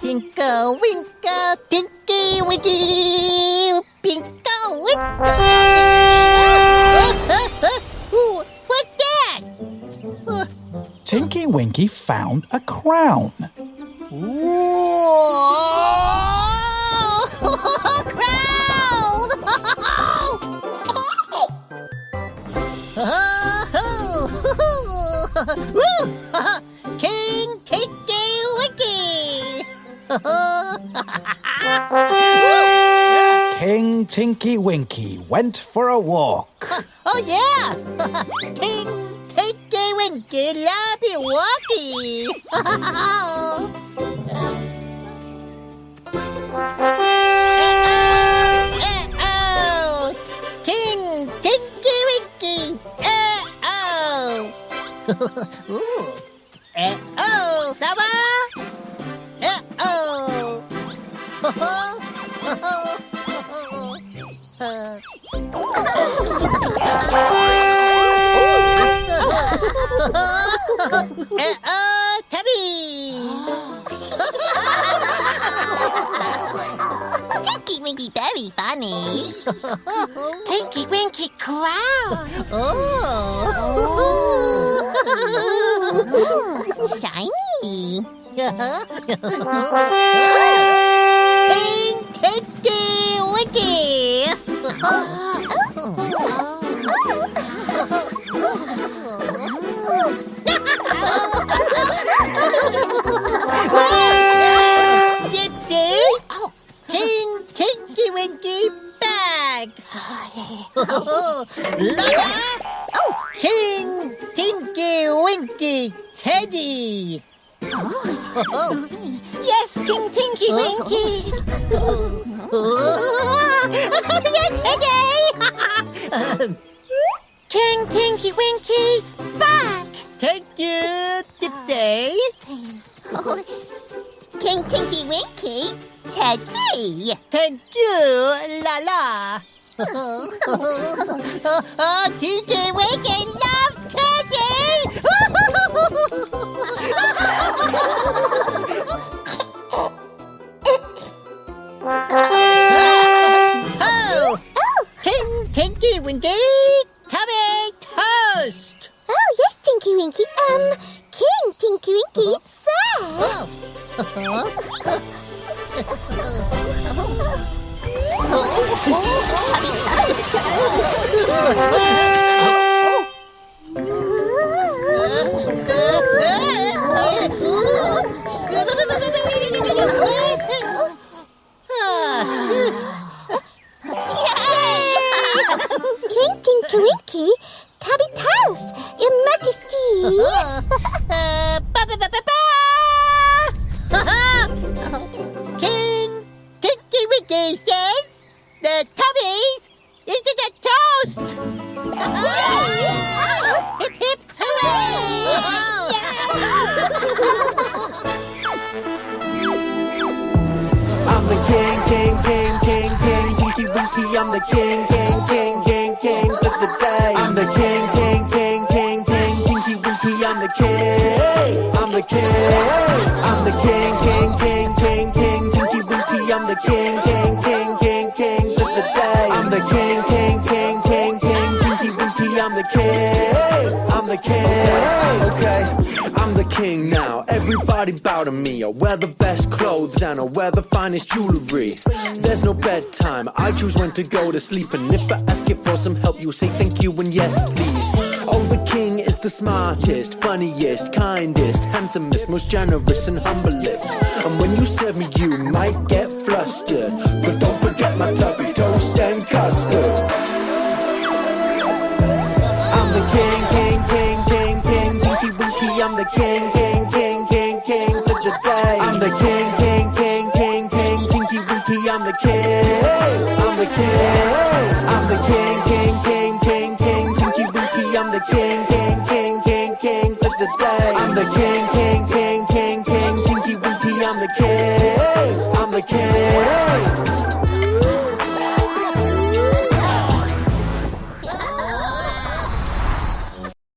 Tinkle, winkle, Tinky-Winky, Pinkle, winkle. What's that? Tinky-Winky found a crown. Whoa! Crown! King Tinky-Winky! King Tinky-Winky went for a walk. Oh, yeah! King Tinky-Winky love you walkie! King Tinky-Winky! Ça va? Tinky-Winky very funny. Tinky-Winky crown. Shiny. King Tinky-Winky. Gypsy. King Tinky-Winky bag. Lola. King Tinky-Winky teddy. Yes, King Tinky-Winky. Yes, teddy. King Tinky-Winky back. Thank you, Gypsy. King Tinky-Winky teddy. Thank you, Lala. Tinky-Winky love Teddy. King Tinky-Winky Tubby Toast. Oh, yes, Tinky-Winky. King Tinky-Winky sir. King Tinky-Winky, Tubby Toast, Your Majesty. King Tinky-Winky says the Tubbies eating a toast. Hip hip I'm the king, Tinky-Winky, I'm the king for the day. I'm the king, Tinky-Winky, I'm the king. I'm the king, Tinky-Winky, I'm the king for the day. I'm the king, Tinky-Winky, I'm the king. I'm the king. Okay, I'm the king now. Everybody bow to me. I wear the best clothes and I wear the finest jewelry. There's no bedtime, I choose when to go to sleep. And if I ask you for some help, you'll say thank you and yes please. Oh, the king is the smartest, funniest, kindest, handsomest, most generous and humblest. And when you serve me you might get flustered, but don't forget my tubby toast and custard. I'm the king, Tinky-Winky, I'm the king for the day. I'm the king, Tinky-Winky, I'm the king. I'm the king, Tinky-Winky, I'm the king for the day. I'm the king,